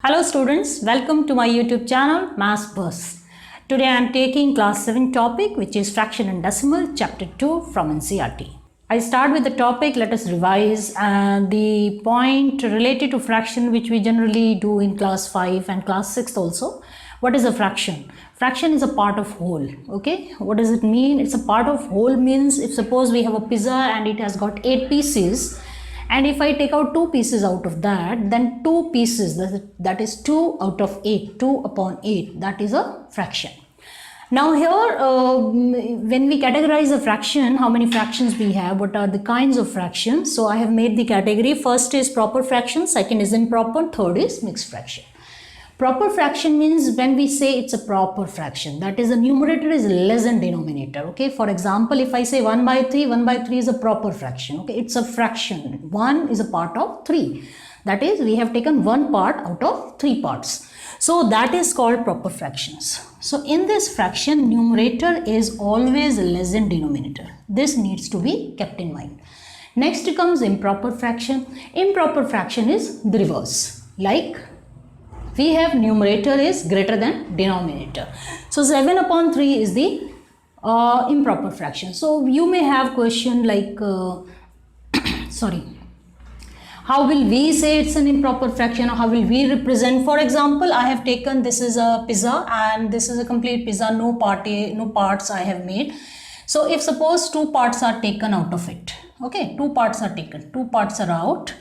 Hello students, welcome to my YouTube channel Maths Buzz. Today I am taking class 7 topic which is fraction and decimal chapter 2 from NCERT. I start with the topic, let us revise the point related to fraction which we generally do in class 5 and class 6 also. What is a fraction? Fraction is a part of whole. Okay, what does it mean? It's a part of whole means if suppose we have a pizza and it has got 8 pieces. And if I take out 2 pieces out of that, then 2 pieces, that is 2 out of 8, 2 upon 8, that is a fraction. Now here, when we categorize a fraction, how many fractions we have, what are the kinds of fractions? So I have made the category, first is proper fraction, second is improper, third is mixed fraction. Proper fraction means when we say it's a proper fraction, that is the numerator is less than denominator. Okay, for example, if I say 1 by 3, 1 by 3 is a proper fraction. Okay, it's a fraction. 1 is a part of 3. That is, we have taken one part out of 3 parts. So that is called proper fractions. So in this fraction, numerator is always less than denominator. This needs to be kept in mind. Next comes improper fraction. Improper fraction is the reverse. Like, we have numerator is greater than denominator. So 7 upon 3 is the improper fraction. So you may have question like, how will we say it's an improper fraction, or how will we represent? For example, I have taken, this is a pizza and this is a complete pizza, no parts I have made. So if suppose 2 parts are taken out of it, okay, 2 parts are taken, 2 parts are out,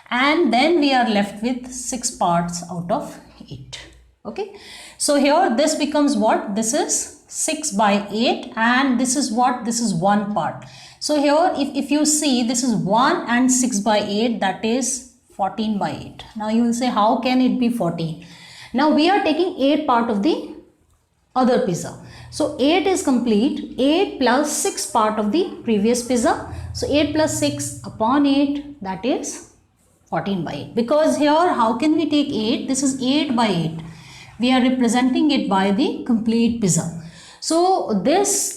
and then we are left with 6 parts out of 8. Okay, so here this becomes what? This is 6 by 8 and this is what? This is 1 part. So here if you see, this is 1 and 6 by 8, that is 14 by 8. Now you will say, how can it be 14? Now we are taking 8 part of the other pizza. So 8 is complete, 8 plus 6 part of the previous pizza. So 8 plus 6 upon 8, that is 14 by 8. Because here, how can we take 8? This is 8 by 8. We are representing it by the complete pizza. So these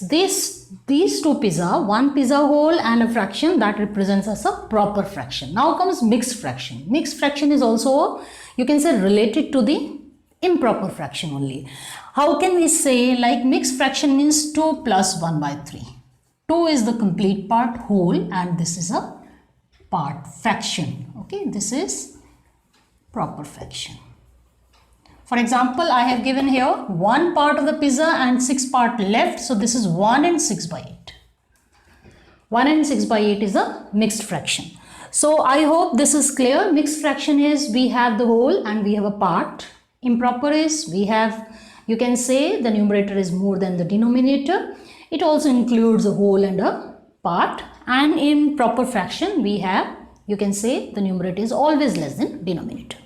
two pizza, one pizza whole and a fraction, that represents as a proper fraction. Now comes mixed fraction. Mixed fraction is also, you can say, related to the improper fraction only. How can we say, like, mixed fraction means 2 plus 1 by 3. 2 is the complete part, whole, and this is a part, fraction. Okay, this is proper fraction. For example, I have given here 1 part of the pizza and 6 part left. So this is 1 and 6 by 8. 1 and 6 by 8 is a mixed fraction. So I hope this is clear. Mixed fraction is we have the whole and we have a part. Improper is we have, you can say, the numerator is more than the denominator. It also includes a whole and a part. And in proper fraction we have, you can say, the numerator is always less than denominator.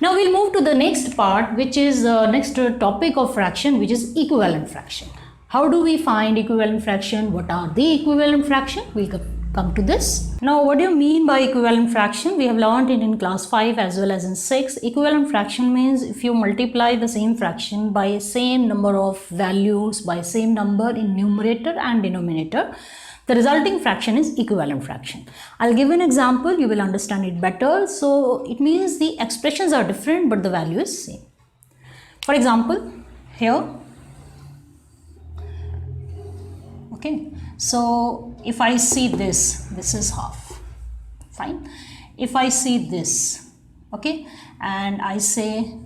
Now we'll move to the next part, which is next topic of fraction, which is equivalent fraction. How do we find equivalent fraction? What are the equivalent fraction? We'll come to this. Now what do you mean by equivalent fraction? We have learned it in class 5 as well as in 6. Equivalent fraction means if you multiply the same fraction by same number of values, by same number in numerator and denominator, the resulting fraction is equivalent fraction. I'll give an example, you will understand it better. So it means the expressions are different but the value is same. For example, here, okay, so if I see this is half, fine. If I see this, okay, and I say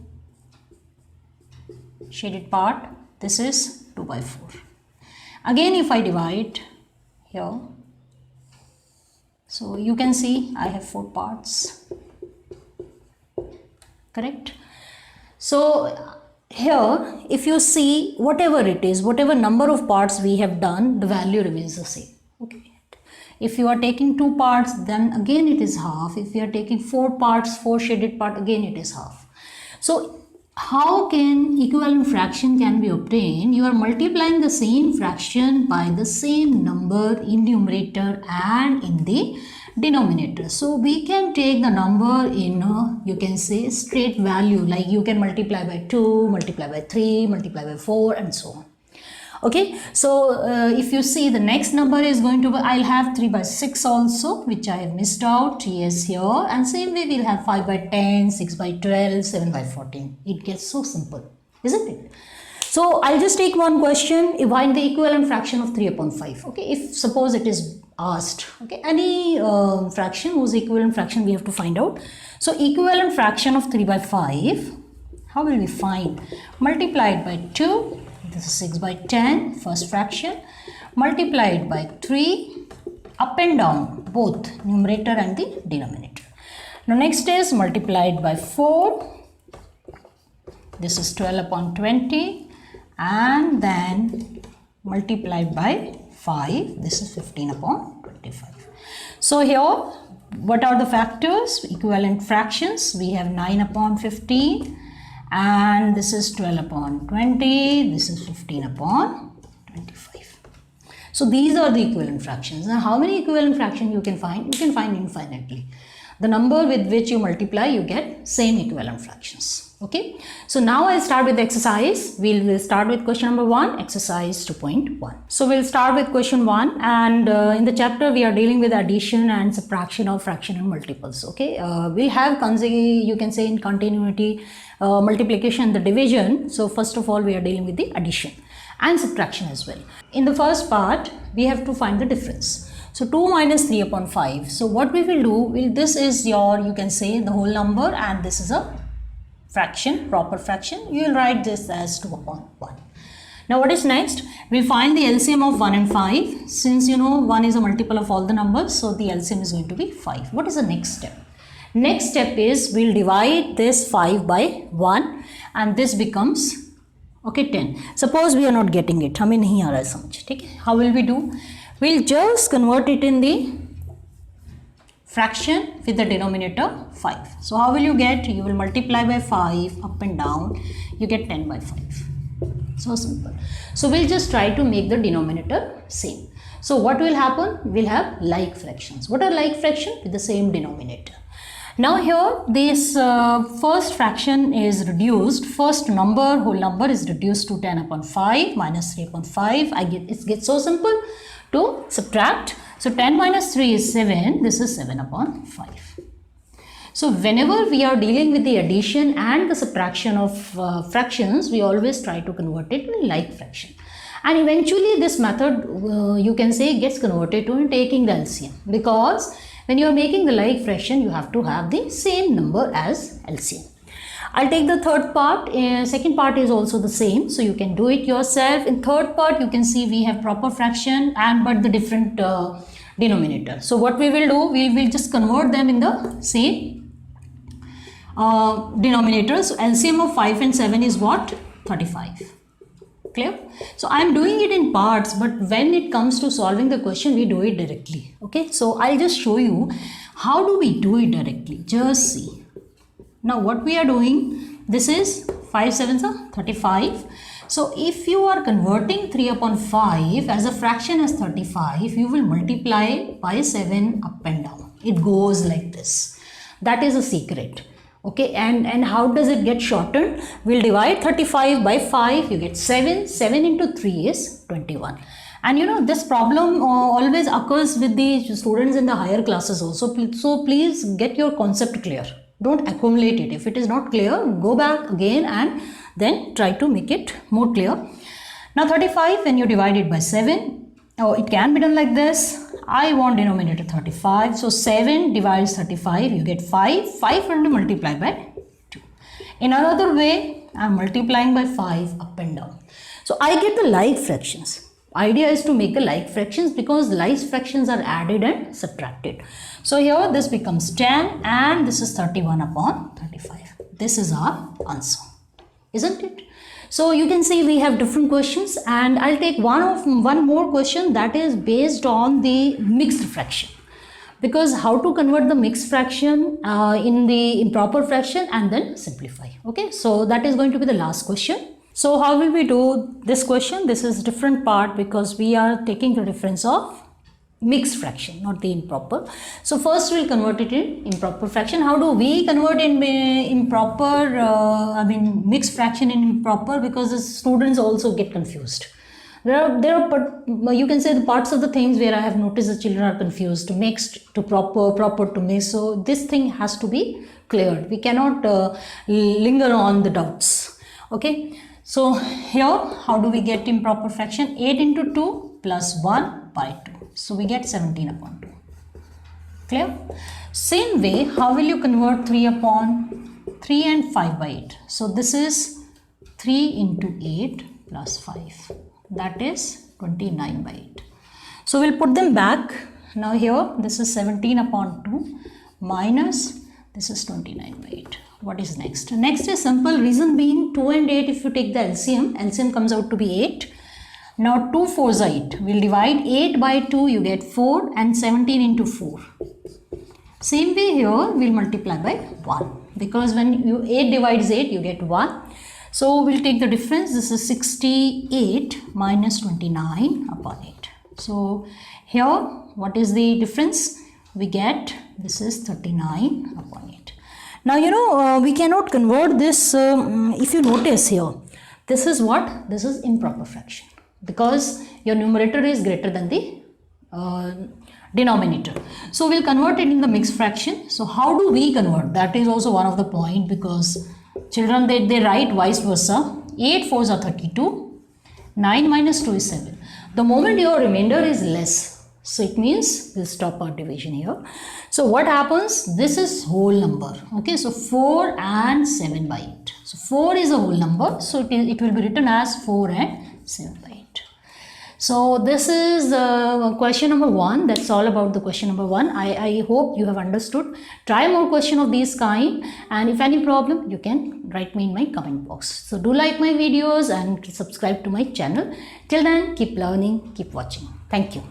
shaded part, this is 2 by 4. Again, if I divide here, so you can see I have 4 parts, correct? So here, if you see whatever it is, whatever number of parts we have done, the value remains the same. Okay, if you are taking 2 parts, then again it is half. If you are taking 4 parts, 4 shaded part, again it is half. So how can equivalent fraction can be obtained? You are multiplying the same fraction by the same number in numerator and in the denominator. So we can take the number in you can say straight value, like you can multiply by 2, multiply by 3, multiply by 4 and so on. Okay, so if you see the next number is going to be, I'll have 3 by 6 also, which I have missed out, yes, here, and same way we'll have 5 by 10, 6 by 12, 7 by 14. It gets so simple, isn't it? So I'll just take one question, find the equivalent fraction of 3 upon 5. Okay, if suppose it is asked, okay, any fraction whose equivalent fraction we have to find out. So equivalent fraction of 3 by 5, how will we find? Multiplied by 2, this is 6 by 10, first fraction, multiplied by 3, up and down, both numerator and the denominator. Now next is multiplied by 4, this is 12 upon 20, and then multiplied by 5, this is 15 upon 25. So here, what are the factors? Equivalent fractions, we have 9 upon 15, and this is 12 upon 20, this is 15 upon 25. So these are the equivalent fractions. Now how many equivalent fractions you can find? You can find infinitely. The number with which you multiply, you get same equivalent fractions. Okay, so now I'll start with the exercise. We'll start with question number 1, exercise 2.1. So we'll start with question 1, and in the chapter we are dealing with addition and subtraction of fraction and multiples. Okay, we'll have, you can say, in continuity, multiplication and the division. So first of all, we are dealing with the addition and subtraction as well. In the first part, we have to find the difference. So 2 minus 3 upon 5. So what we will do, this is your, you can say, the whole number, and this is a fraction, proper fraction. You will write this as 2 upon 1. Now what is next? We'll find the LCM of 1 and 5. Since you know 1 is a multiple of all the numbers, so the LCM is going to be 5. What is the next step? Next step is we'll divide this 5 by 1, and this becomes, okay, 10. Suppose we are not getting it. हमें नहीं आ रहा है समझ, ठीक है? How will we do? We'll just convert it in the fraction with the denominator 5. So how will you get? You will multiply by 5 up and down, you get 10 by 5. So simple. So we'll just try to make the denominator same. So what will happen? We'll have like fractions. What are like fractions? With the same denominator. Now here this first fraction is reduced, first number, whole number is reduced to 10 upon 5 minus 3 upon 5. It gets so simple to subtract. So 10 minus 3 is 7, this is 7 upon 5. So whenever we are dealing with the addition and the subtraction of fractions, we always try to convert it to like fraction. And eventually this method, you can say, gets converted to taking the LCM, because when you are making the like fraction, you have to have the same number as LCM. I'll take the third part. Second part is also the same, so you can do it yourself. In third part, you can see we have proper fraction but the different denominator. So what we will do, we will just convert them in the same denominator. So LCM of 5 and 7 is what? 35. Clear? So I am doing it in parts, but when it comes to solving the question, we do it directly. Okay, so I'll just show you how do we do it directly. Just see. Now what we are doing, this is 5 7s are 35. So if you are converting 3 upon 5 as a fraction as 35, you will multiply by 7 up and down. It goes like this. That is a secret. Okay, and how does it get shortened? We'll divide 35 by 5, you get 7. 7 into 3 is 21. And you know, this problem always occurs with the students in the higher classes also. So please get your concept clear. Don't accumulate it. If it is not clear, go back again and then try to make it more clear. Now 35, when you divide it by 7, it can be done like this. I want denominator 35. So 7 divides 35, you get 5. 5 will be multiplied by 2. In another way, I am multiplying by 5 up and down. So I get the like fractions. Idea is to make the like fractions because like fractions are added and subtracted. So here this becomes 10 and this is 31 upon 35. This is our answer, isn't it? So you can see we have different questions, and I'll take one more question that is based on the mixed fraction. Because how to convert the mixed fraction in the improper fraction and then simplify. Okay, so that is going to be the last question. So how will we do this question? This is different part because we are taking the difference of mixed fraction, not the improper. So first we'll convert it in improper fraction. How do we convert in improper, mixed fraction in improper? Because the students also get confused. But you can say the parts of the things where I have noticed the children are confused to mixed to proper to mixed. So this thing has to be cleared. We cannot linger on the doubts. Okay. So here, how do we get improper fraction? 8 into 2 plus 1 by 2. So we get 17 upon 2. Clear? Same way, how will you convert 3 upon 3 and 5 by 8? So this is 3 into 8 plus 5. That is 29 by 8. So we'll put them back. Now here, this is 17 upon 2 minus this is 29 by 8. What is next? Next is simple. Reason being 2 and 8, if you take the LCM comes out to be 8. Now 2 4s are 8. We'll divide 8 by 2, you get 4 and 17 into 4. Same way here, we'll multiply by 1 because when you 8 divides 8, you get 1. So we'll take the difference. This is 68 minus 29 upon 8. So here, what is the difference? We get this is 39 upon 8. Now, we cannot convert this, if you notice here, this is what? This is improper fraction because your numerator is greater than the denominator. So we'll convert it in the mixed fraction. So how do we convert? That is also one of the point because children, they write vice versa. 8 4s are 32. 9 minus 2 is 7. The moment your remainder is less, so it means we'll stop our division here. So what happens? This is whole number. Okay, so 4 and 7 by 8. So 4 is a whole number. So it will be written as 4 and 7 by 8. So this is question number 1. That's all about the question number 1. I hope you have understood. Try more question of these kind. And if any problem, you can write me in my comment box. So do like my videos and subscribe to my channel. Till then, keep learning, keep watching. Thank you.